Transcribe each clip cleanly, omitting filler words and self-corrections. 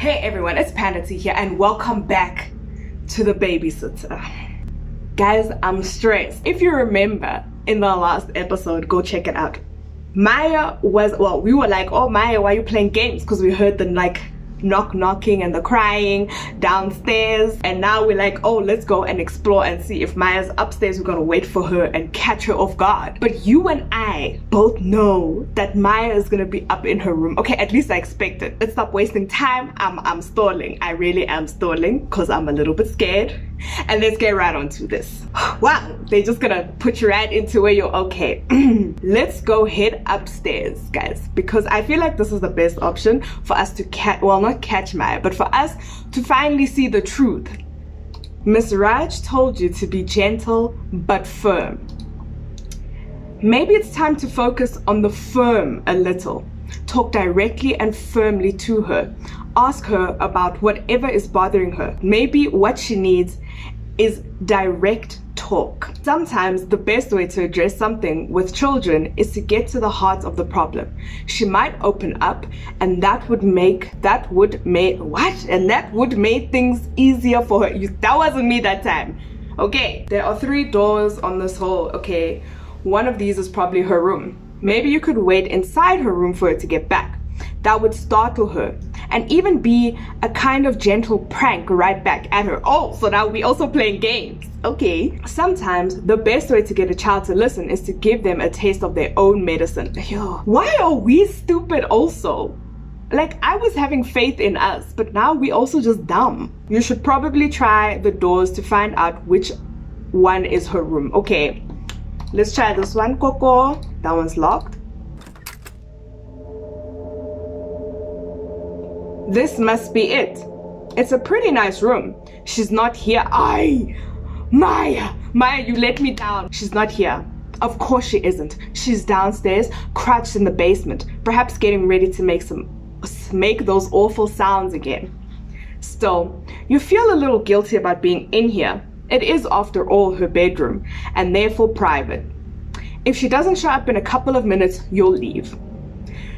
Hey everyone, it's Panda T here and welcome back to the Babysitter. Guys, I'm stressed. If you remember in the last episode, go check it out. Maya was, well, we were like, oh Maya, why are you playing games? Because we heard the knocking and the crying downstairs, and now we're like, oh, let's go and explore and see if Maya's upstairs. We're gonna wait for her and catch her off guard. But you and I both know that Maya is gonna be up in her room. Okay, at least I expect it. Let's stop wasting time. I'm stalling. I really am stalling because I'm a little bit scared. And let's get right onto this. Wow, they're just gonna put you right into where you're okay. Let's go head upstairs, guys, because I feel like this is the best option for us to not catch Maya, but for us to finally see the truth. Miss Raj told you to be gentle but firm. Maybe it's time to focus on the firm a little. Talk directly and firmly to her. Ask her about whatever is bothering her. Maybe what she needs is direct talk. Sometimes the best way to address something with children is to get to the heart of the problem. She might open up, and that would make things easier for her. That wasn't me that time. Okay, there are 3 doors on this hall. Okay, one of these is probably her room. Maybe you could wait inside her room for her to get back. That would startle her and even be a kind of gentle prank right back at her. Oh, so now we also playing games. Okay. Sometimes the best way to get a child to listen is to give them a taste of their own medicine. Why are we stupid also? Like, I was having faith in us, but now we also just dumb. You should probably try the doors to find out which one is her room. Okay, let's try this one, Coco. That one's locked. This must be it. It's a pretty nice room. She's not here. Maya, you let me down. She's not here. Of course she isn't. She's downstairs, crouched in the basement, perhaps getting ready to make those awful sounds again. Still, you feel a little guilty about being in here. It is, after all, her bedroom, and therefore private. If she doesn't show up in a couple of minutes, you'll leave.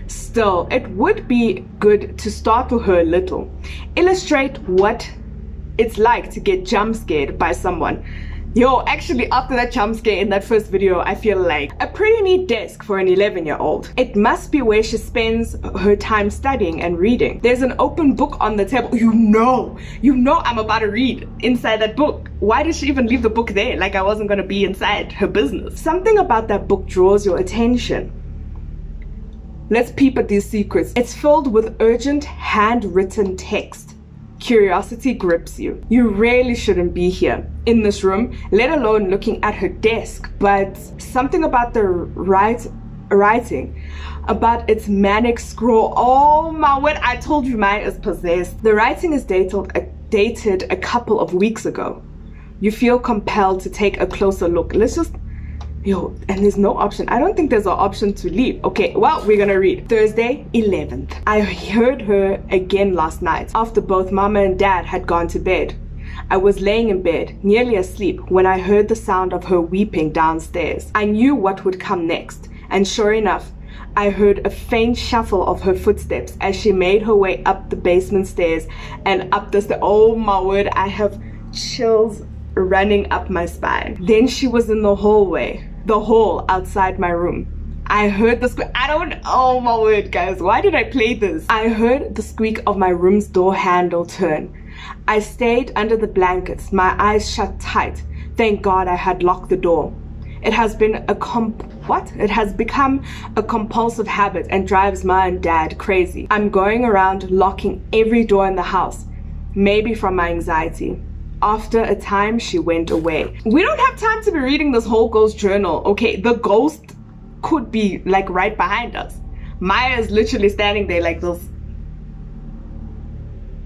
Still, it would be good to startle her a little. Illustrate what it's like to get jump scared by someone. Actually, after that jump scare in that first video, I feel like a pretty neat desk for an 11-year-old. It must be where she spends her time studying and reading. There's an open book on the table. You know I'm about to read inside that book. Why did she even leave the book there? Like I wasn't gonna be inside her business. Something about that book draws your attention. Let's peep at these secrets. It's filled with urgent handwritten text. Curiosity grips you. You really shouldn't be here in this room, let alone looking at her desk. But something about the writing, about its manic scroll. Oh my word, I told you Maya is possessed. The writing is dated a couple of weeks ago. You feel compelled to take a closer look. Let's just... and there's no option. I don't think there's an option to leave. Okay, well, we're gonna read. Thursday, 11th. I heard her again last night after both Mama and Dad had gone to bed. I was laying in bed, nearly asleep, when I heard the sound of her weeping downstairs. I knew what would come next, and sure enough, I heard a faint shuffle of her footsteps as she made her way up the basement stairs and up the stairs. Oh my word, I have chills running up my spine. Then she was in the hallway. The hall outside my room. I heard the squeak. Oh my word, guys, why did I play this? I heard the squeak of my room's door handle turn. I stayed under the blankets, my eyes shut tight. Thank God I had locked the door. It has become a compulsive habit and drives Ma and Dad crazy. I'm going around locking every door in the house, maybe from my anxiety. After a time, she went away. We don't have time to be reading this whole ghost journal. Okay, the ghost could be like right behind us. Maya is literally standing there like this.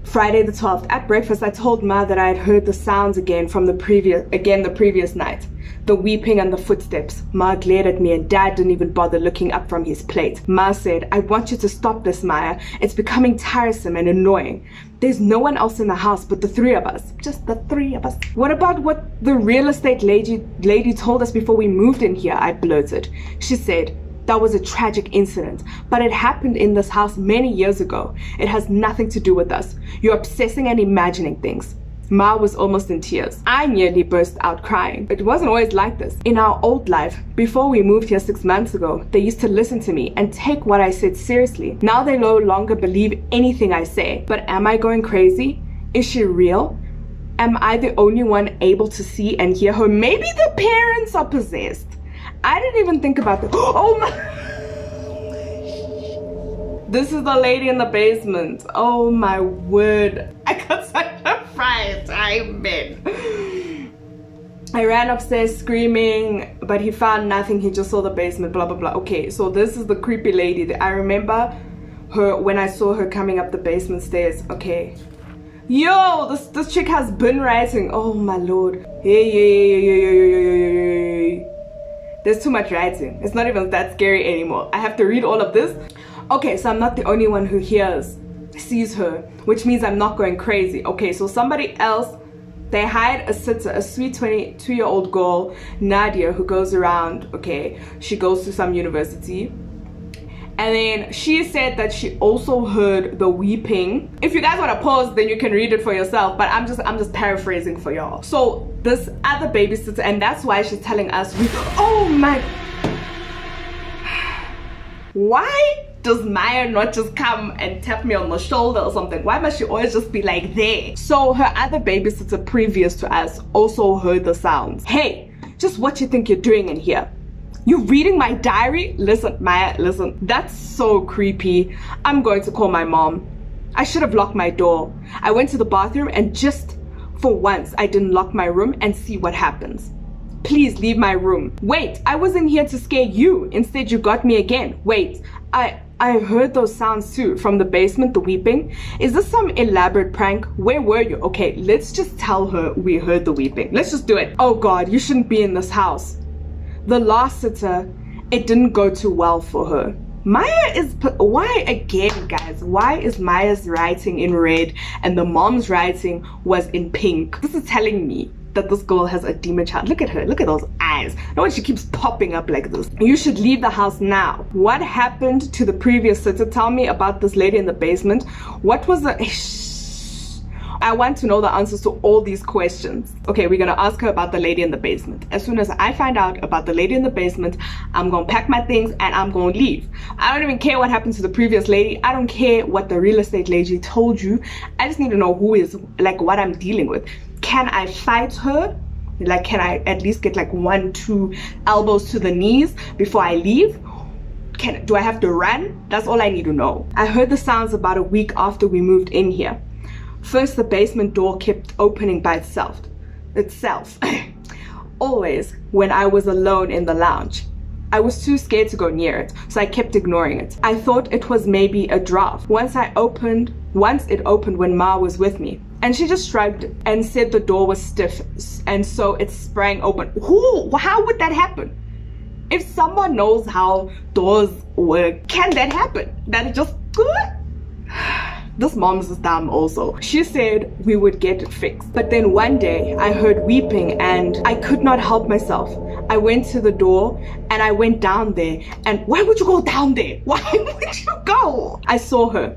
Friday the 12th. At breakfast, I told Ma that I had heard the sounds again from the previous night. The weeping and the footsteps. Ma glared at me and Dad didn't even bother looking up from his plate. Ma said, I want you to stop this, Maya. It's becoming tiresome and annoying. There's no one else in the house but the 3 of us. Just the 3 of us. What about what the real estate lady told us before we moved in here? I blurted. She said, that was a tragic incident, but it happened in this house many years ago. It has nothing to do with us. You're obsessing and imagining things. Ma was almost in tears. I nearly burst out crying. It wasn't always like this. In our old life, before we moved here 6 months ago, they used to listen to me and take what I said seriously. Now they no longer believe anything I say. But am I going crazy? Is she real? Am I the only one able to see and hear her? Maybe the parents are possessed. I didn't even think about that. Oh my. This is the lady in the basement. Oh my word. I got such a fright. I ran upstairs screaming, but he found nothing. He just saw the basement, blah, blah, blah. Okay, so this is the creepy lady. I remember her when I saw her coming up the basement stairs. Okay. Yo, this chick has been writing. Oh my lord. Hey. There's too much writing. It's not even that scary anymore. I have to read all of this. Okay, so I'm not the only one who sees her, which means I'm not going crazy. Okay, so somebody else, they hired a sitter, a sweet 22-year-old girl, Nadia, who goes around. Okay, she goes to some university. And then she said that she also heard the weeping. If you guys want to pause, then you can read it for yourself, but I'm just paraphrasing for y'all. So this other babysitter, and that's why she's telling us, oh my, why does Maya not just come and tap me on the shoulder or something? Why must she always just be like there? So her other babysitter previous to us also heard the sounds. Hey, just what you think you're doing in here? You reading my diary? Listen, Maya, listen. That's so creepy. I'm going to call my mom. I should have locked my door. I went to the bathroom and just for once, I didn't lock my room and see what happens. Please leave my room. Wait, I wasn't here to scare you. Instead, you got me again. Wait, I heard those sounds too from the basement, the weeping. Is this some elaborate prank? Where were you? Okay, let's just tell her we heard the weeping. Let's just do it. Oh God, you shouldn't be in this house. The last sitter, it didn't go too well for her. Maya is, why again guys, why is Maya's writing in red and the mom's writing was in pink? This is telling me that this girl has a demon child. Look at her, look at those eyes. No wonder she keeps popping up like this. You should leave the house now. What happened to the previous sitter? Tell me about this lady in the basement. What was the... I want to know the answers to all these questions. Okay, we're gonna ask her about the lady in the basement. As soon as I find out about the lady in the basement, I'm gonna pack my things and I'm gonna leave. I don't even care what happened to the previous lady. I don't care what the real estate lady told you. I just need to know who is, like, what I'm dealing with. Can I fight her? Like, can I at least get like 1-2 elbows to the knees before I leave? Do I have to run? That's all I need to know. I heard the sounds about a week after we moved in here. First, the basement door kept opening by itself. Always when I was alone in the lounge. I was too scared to go near it, so I kept ignoring it. I thought it was maybe a draft. Once it opened when Ma was with me. And she just shrugged and said the door was stiff, and so it sprang open. How would that happen? If someone knows how doors work, can that happen? That it just... This mom's is dumb also. She said we would get it fixed. But then one day I heard weeping and I could not help myself. I went to the door and I went down there. And why would you go down there? Why would you go? I saw her.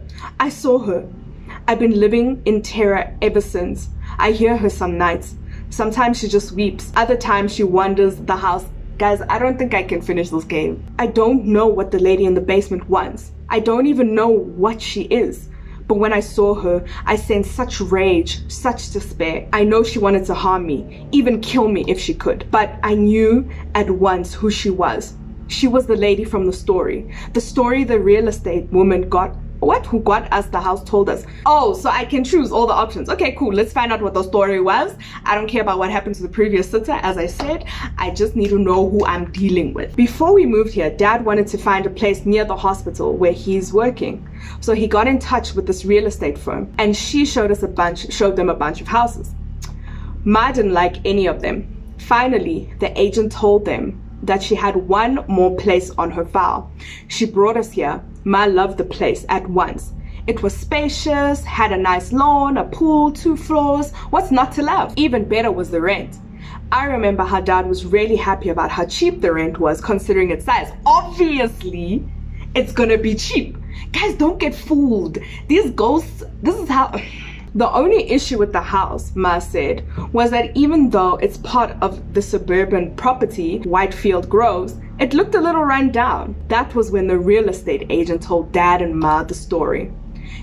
I've been living in terror ever since. I hear her some nights. Sometimes she just weeps. Other times she wanders the house. Guys, I don't think I can finish this game. I don't know what the lady in the basement wants. I don't even know what she is. But when I saw her, I sensed such rage, such despair. I know she wanted to harm me, even kill me if she could. But I knew at once who she was. She was the lady from the story. The story the real estate woman who got us the house told us. Oh, so I can choose all the options. Okay, cool. Let's find out what the story was. I don't care about what happened to the previous sitter. As I said, I just need to know who I'm dealing with. Before we moved here, Dad wanted to find a place near the hospital where he's working. So he got in touch with this real estate firm and she showed them a bunch of houses. Ma didn't like any of them. Finally, the agent told them that she had one more place on her file. She brought us here. Ma loved the place at once. It was spacious, had a nice lawn, a pool, 2 floors. What's not to love? Even better was the rent. I remember how Dad was really happy about how cheap the rent was considering its size. Obviously, it's gonna be cheap. Guys, don't get fooled. These ghosts, this is how... The only issue with the house, Ma said, was that even though it's part of the suburban property, Whitefield Groves, it looked a little run down. That was when the real estate agent told Dad and Ma the story.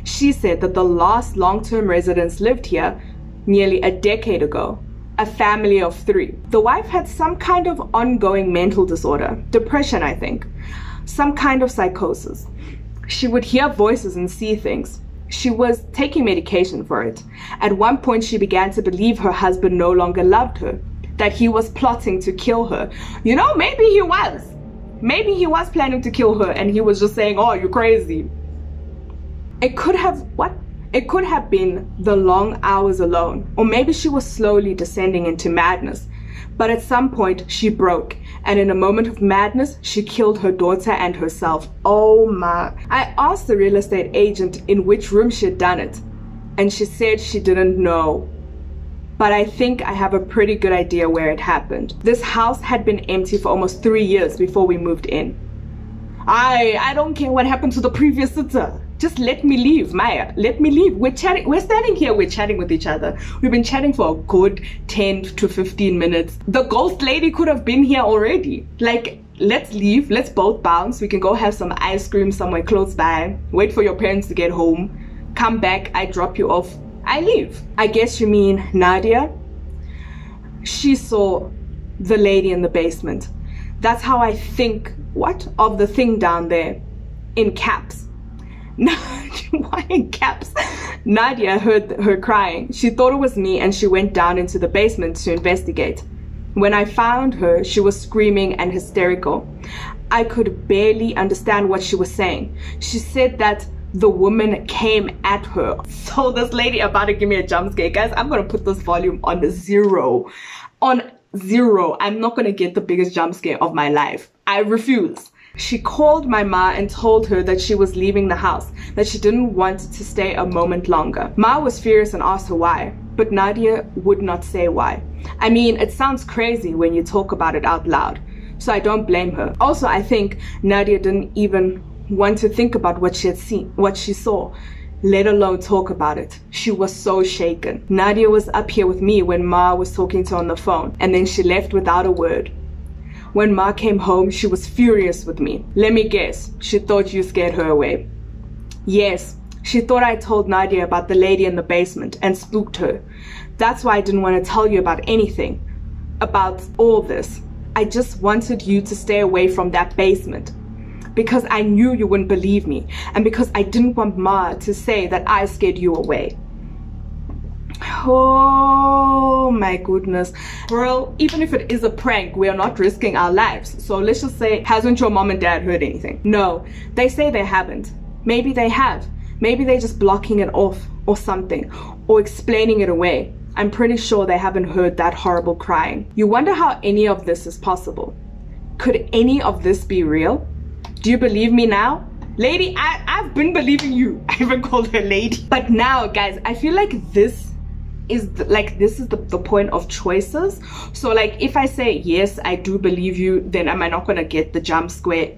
She said that the last long-term residents lived here nearly a decade ago, a family of 3. The wife had some kind of ongoing mental disorder, depression I think, some kind of psychosis. She would hear voices and see things. She was taking medication for it. At one point, she began to believe her husband no longer loved her, that he was plotting to kill her. You know, maybe he was. Maybe he was planning to kill her and he was just saying, oh, you're crazy. It could have, what? It could have been the long hours alone, or maybe she was slowly descending into madness. But at some point, she broke, and in a moment of madness, she killed her daughter and herself. Oh my. I asked the real estate agent in which room she had done it, and she said she didn't know. But I think I have a pretty good idea where it happened. This house had been empty for almost 3 years before we moved in. I don't care what happened to the previous sitter. Just let me leave, Maya. Let me leave. We're standing here, we're chatting with each other. We've been chatting for a good 10 to 15 minutes. The ghost lady could have been here already. Like, let's leave. Let's both bounce. We can go have some ice cream somewhere close by. Wait for your parents to get home. Come back. I drop you off. I leave. I guess you mean Nadia? She saw the lady in the basement. That's how I think, what? Of the thing down there. In caps. Why in caps? Nadia heard her crying. She thought it was me and she went down into the basement to investigate. When I found her, she was screaming and hysterical. I could barely understand what she was saying. She said that the woman came at her. So this lady about to give me a jump scare. Guys, I'm gonna put this volume on 0. On 0. I'm not gonna get the biggest jump scare of my life. I refuse. She called my ma and told her that she was leaving the house, that she didn't want to stay a moment longer. Ma was furious and asked her why, but Nadia would not say why. I mean, it sounds crazy when you talk about it out loud, so I don't blame her. Also, I think Nadia didn't even want to think about what she had seen, what she saw, let alone talk about it. She was so shaken. Nadia was up here with me when Ma was talking to her on the phone, and then she left without a word. When Ma came home, she was furious with me. Let me guess, she thought you scared her away. Yes, she thought I told Nadia about the lady in the basement and spooked her. That's why I didn't want to tell you about anything, about all this. I just wanted you to stay away from that basement. Because I knew you wouldn't believe me, and because I didn't want Ma to say that I scared you away. Oh my goodness. Girl, even if it is a prank, we are not risking our lives. So let's just say, hasn't your mom and dad heard anything? No, they say they haven't. Maybe they have. Maybe they're just blocking it off or something, or explaining it away. I'm pretty sure they haven't heard that horrible crying. You wonder how any of this is possible. Could any of this be real? Do you believe me now? Lady, I've been believing you. I even called her lady. But now, guys, I feel like this is the point of choices. So like, if I say yes, I do believe you, then am I not gonna get the jump scare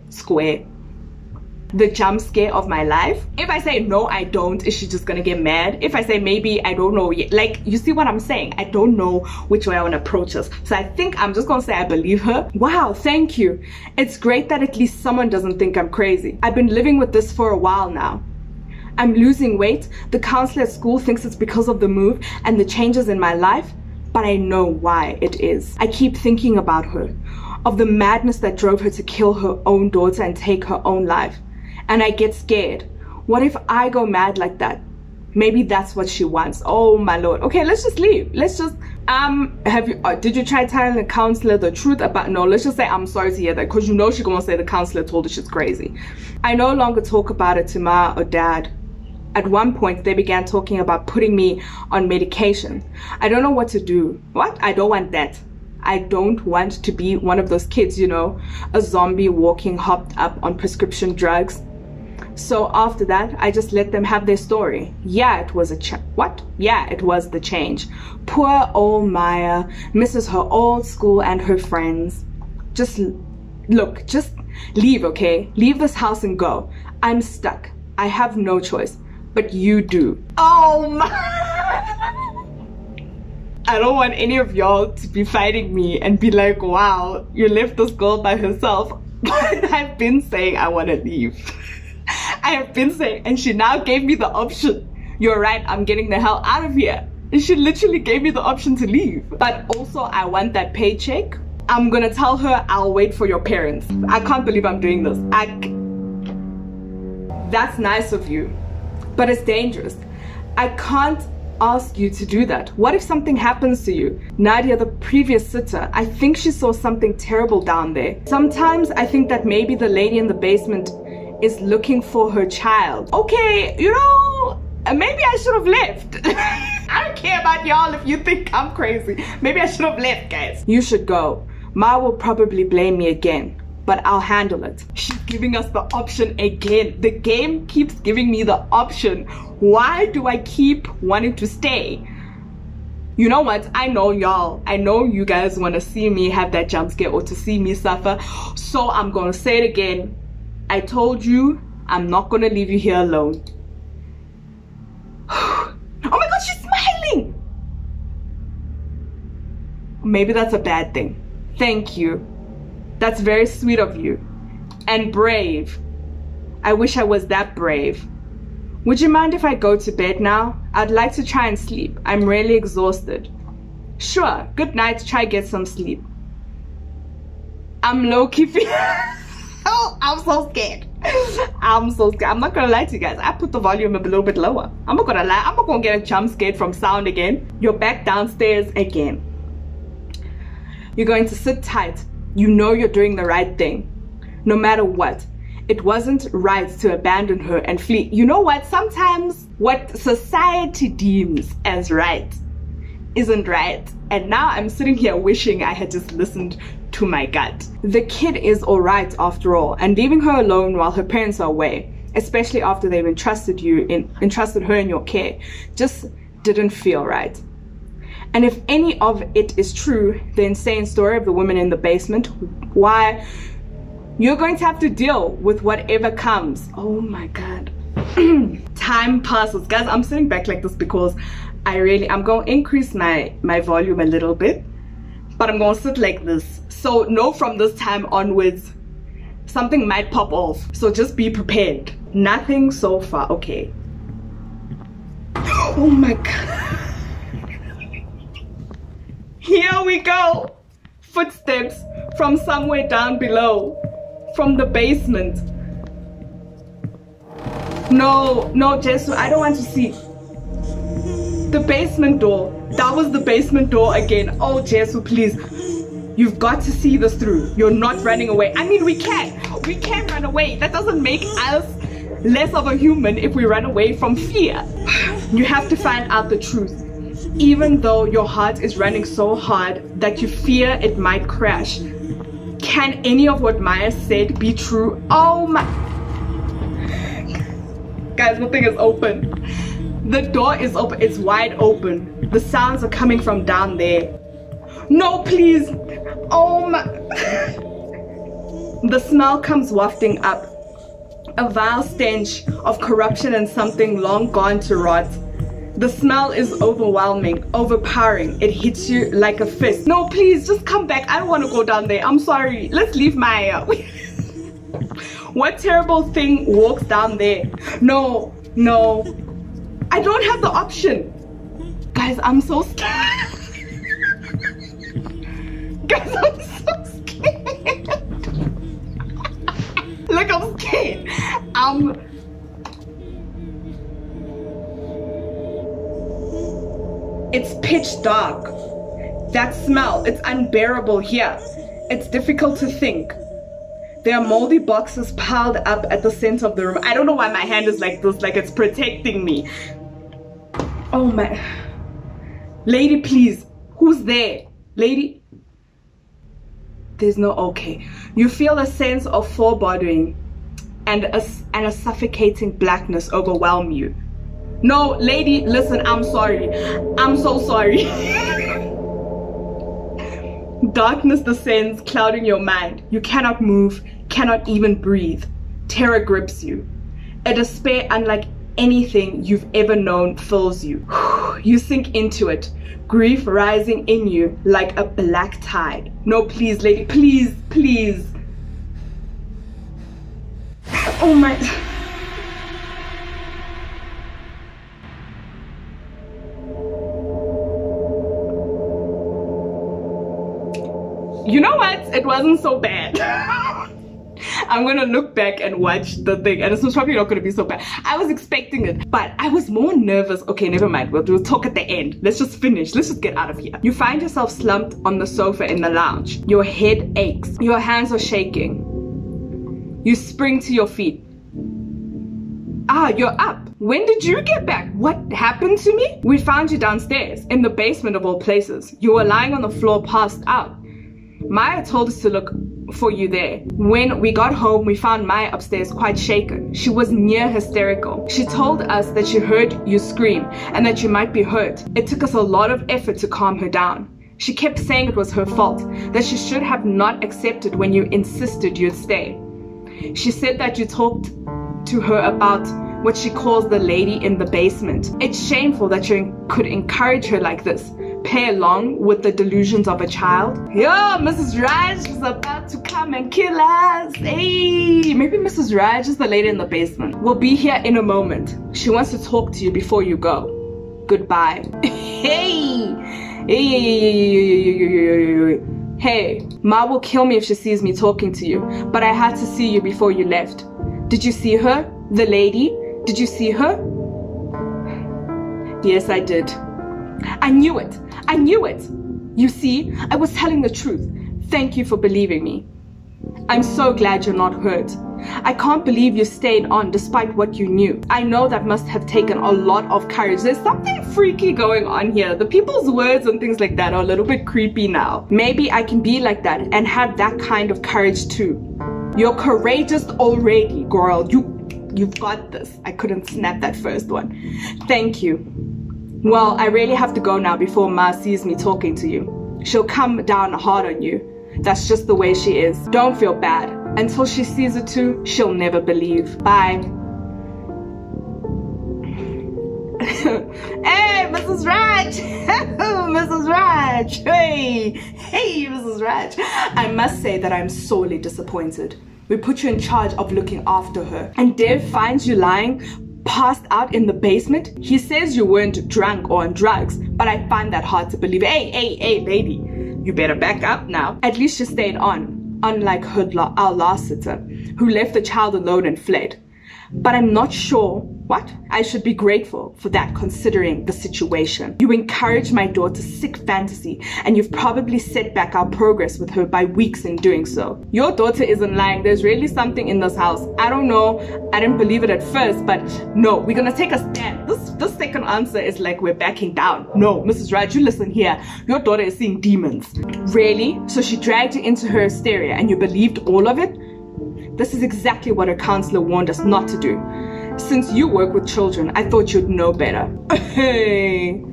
of my life? If I say no, I don't, is she just gonna get mad? If I say maybe, I don't know, like, you see what I'm saying? I don't know which way I want to approach this. So I think I'm just gonna say I believe her. Wow, thank you. It's great that at least someone doesn't think I'm crazy. I've been living with this for a while now. I'm losing weight. The counselor at school thinks it's because of the move and the changes in my life, but I know why it is. I keep thinking about her, of the madness that drove her to kill her own daughter and take her own life. And I get scared. What if I go mad like that? Maybe that's what she wants. Oh my lord. Okay, let's just leave. Let's just did you try telling the counselor the truth about? No, let's just say I'm sorry to hear that, because you know she's gonna say the counselor told her she's crazy. I no longer talk about it to Ma or Dad. At one point, they began talking about putting me on medication. I don't know what to do. What? I don't want that. I don't want to be one of those kids, you know, a zombie walking hopped up on prescription drugs. So after that, I just let them have their story. Yeah, it was what? Yeah, it was the change. Poor old Maya misses her old school and her friends. Just look, just leave, okay? Leave this house and go. I'm stuck. I have no choice, but you do. Oh my! I don't want any of y'all to be fighting me and be like, wow, you left this girl by herself. But I've been saying I want to leave. I have been saying, and she now gave me the option. You're right, I'm getting the hell out of here. And she literally gave me the option to leave. But also, I want that paycheck. I'm gonna tell her I'll wait for your parents. I can't believe I'm doing this. That's nice of you, but it's dangerous. I can't ask you to do that. What if something happens to you? Nadia, the previous sitter, I think she saw something terrible down there. Sometimes I think that maybe the lady in the basement is looking for her child. Okay, you know, maybe I should have left. I don't care about y'all if you think I'm crazy. Maybe I should have left, guys. You should go. Ma will probably blame me again, but I'll handle it. She's giving us the option again. The game keeps giving me the option. Why do I keep wanting to stay? You know what? I know y'all. I know you guys want to see me have that jump scare or to see me suffer. So I'm going to say it again. I told you I'm not going to leave you here alone. Oh my God, she's smiling. Maybe that's a bad thing. Thank you. That's very sweet of you. And brave. I wish I was that brave. Would you mind if I go to bed now? I'd like to try and sleep. I'm really exhausted. Sure. Good night. Try get some sleep. I'm low-key Oh, I'm so scared. I'm so scared. I'm not gonna lie to you guys. I put the volume a little bit lower. I'm not gonna lie. I'm not gonna get a jump scared from sound again. You're back downstairs again. You're going to sit tight. You know you're doing the right thing. No matter what. It wasn't right to abandon her and flee. You know what? Sometimes what society deems as right isn't right. And now I'm sitting here wishing I had just listened to my gut. The kid is alright after all, and leaving her alone while her parents are away, especially after they've entrusted her in your care, just didn't feel right. And if any of it is true, the insane story of the woman in the basement, why, you're going to have to deal with whatever comes. Oh my God. Time passes. Guys, I'm sitting back like this because I'm going to increase my volume a little bit, but I'm going to sit like this. So know from this time onwards, something might pop off. So just be prepared. Nothing so far. Okay. Oh my God. Here we go. Footsteps from somewhere down below. From the basement. No, Jesu, I don't want to see. The basement door. That was the basement door again. Oh, Jesu, please. You've got to see this through. You're not running away. I mean, we can run away. That doesn't make us less of a human if we run away from fear. You have to find out the truth. Even though your heart is running so hard that you fear it might crash. Can any of what Maya said be true? Oh my... Guys, the thing is open. The door is open. It's wide open. The sounds are coming from down there. No, please. Oh my... The smell comes wafting up. A vile stench of corruption and something long gone to rot. The smell is overwhelming, overpowering. It hits you like a fist. No, please, just come back. I don't want to go down there. I'm sorry. Let's leave Maya. What terrible thing walks down there? No. I don't have the option. Guys, I'm so scared. Guys, I'm so scared. Look, I'm scared. It's pitch dark. That smell, it's unbearable here. It's difficult to think. There are moldy boxes piled up at the center of the room. I don't know why my hand is like this, like it's protecting me. Oh my... Lady, please. Who's there? Lady? There's no... Okay. You feel a sense of foreboding. and a suffocating blackness overwhelm you. No, lady, listen, I'm sorry. I'm so sorry. Darkness descends, clouding your mind. You cannot move, cannot even breathe. Terror grips you. A despair unlike anything you've ever known fills you. You sink into it, grief rising in you like a black tide. No, please, lady, please, please. Oh my... You know what? It wasn't so bad. I'm gonna look back and watch the thing and it's probably not gonna be so bad. I was expecting it, but I was more nervous. Okay, never mind. We'll talk at the end. Let's just finish. Let's just get out of here. You find yourself slumped on the sofa in the lounge. Your head aches. Your hands are shaking. You spring to your feet. Ah, you're up. When did you get back? What happened to me? We found you downstairs in the basement of all places. You were lying on the floor passed out. Maya told us to look for you there. When we got home, we found Maya upstairs quite shaken. She was near hysterical. She told us that she heard you scream and that you might be hurt. It took us a lot of effort to calm her down. She kept saying it was her fault, that she should have not accepted when you insisted you'd stay. She said that you talked to her about what she calls the lady in the basement. It's shameful that you could encourage her like this. Play along with the delusions of a child. Yo, Mrs. Raj is about to come and kill us. Hey, maybe Mrs. Raj is the lady in the basement. We'll be here in a moment. She wants to talk to you before you go. Goodbye. Hey, Ma will kill me if she sees me talking to you, but I had to see you before you left. Did you see her? The lady? Did you see her? Yes, I did. I knew it. I knew it. You see, I was telling the truth. Thank you for believing me. I'm so glad you're not hurt. I can't believe you stayed on despite what you knew. I know that must have taken a lot of courage. There's something freaky going on here. The people's words and things like that are a little bit creepy now. Maybe I can be like that and have that kind of courage too. You're courageous already, girl. You've got this. I couldn't snap that first one. Thank you. Well, I really have to go now before Ma sees me talking to you. She'll come down hard on you. That's just the way she is. Don't feel bad. Until she sees it too, she'll never believe. Bye. Hey, Mrs. Raj! Mrs. Raj! Hey! Hey, Mrs. Raj! I must say that I'm sorely disappointed. We put you in charge of looking after her, and Dev finds you lying passed out in the basement. He says you weren't drunk or on drugs, but I find that hard to believe. Hey, lady, you better back up now. At least you stayed on, unlike our last sitter, who left the child alone and fled. But I'm not sure what I should be grateful for that, considering the situation. You encouraged my daughter's sick fantasy, and you've probably set back our progress with her by weeks in doing so. Your daughter isn't lying. There's really something in this house. I don't know. I didn't believe it at first, but no, we're gonna take a stand. This second answer is like we're backing down. No, Mrs. Raj, you listen here. Your daughter is seeing demons. Really? So she dragged you into her hysteria and you believed all of it? This is exactly what her counselor warned us not to do. Since you work with children, I thought you'd know better. Hey,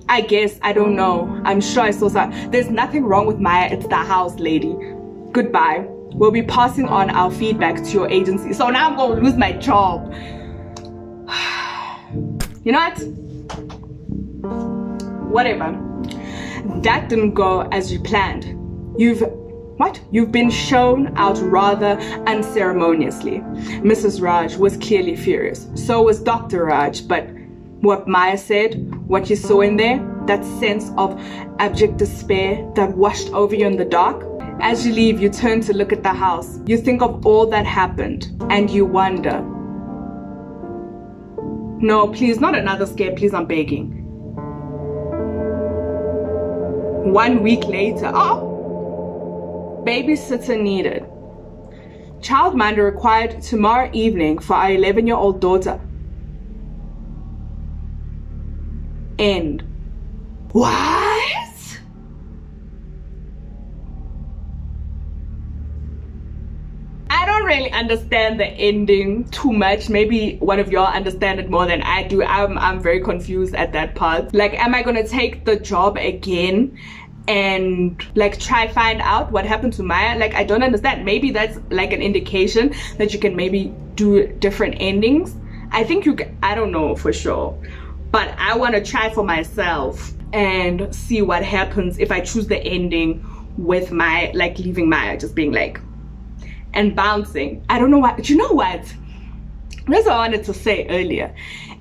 I guess, I don't know. I'm sure I saw something. There's nothing wrong with Maya. It's the house, lady. Goodbye. We'll be passing on our feedback to your agency. So now I'm going to lose my job. You know what? Whatever. That didn't go as you planned. You've been shown out rather unceremoniously. Mrs. Raj was clearly furious. So was Dr. Raj, but what Maya said, what you saw in there, that sense of abject despair that washed over you in the dark, as you leave, you turn to look at the house. You think of all that happened, and you wonder. No, please, not another scare, please, I'm begging. 1 week later, babysitter needed. Childminder required tomorrow evening for our 11-year-old daughter. End. What? I don't really understand the ending too much. Maybe one of y'all understand it more than I do. I'm very confused at that part. Like, am I gonna take the job again and like try find out what happened to Maya? Like, I don't understand. Maybe that's like an indication that you can maybe do different endings. I think you can, I don't know for sure, but I want to try for myself and see what happens if I choose the ending with my, like, leaving Maya just being like and bouncing. I don't know why, but you know what, that's what I wanted to say earlier,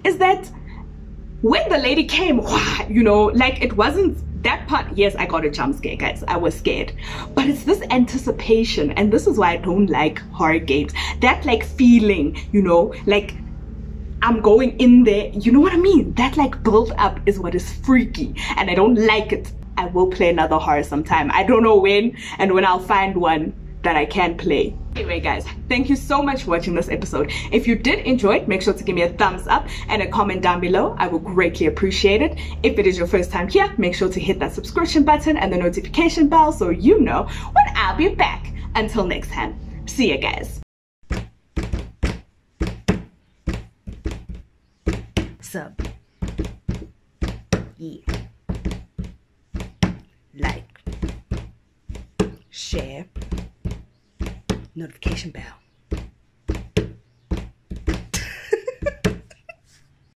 is that when the lady came, you know, like, it wasn't that part. Yes, I got a jump scare, guys, I was scared, but it's this anticipation, and this is why I don't like horror games. That like feeling, you know, like I'm going in there, you know what I mean? That like build up is what is freaky, and I don't like it. I will play another horror sometime. I don't know when, and when I'll find one that I can play. Anyway guys, thank you so much for watching this episode. If you did enjoy it, make sure to give me a thumbs up and a comment down below. I will greatly appreciate it. If it is your first time here, make sure to hit that subscription button and the notification bell so you know when I'll be back. Until next time, see you guys. Sub, yeah, like, share, notification bell.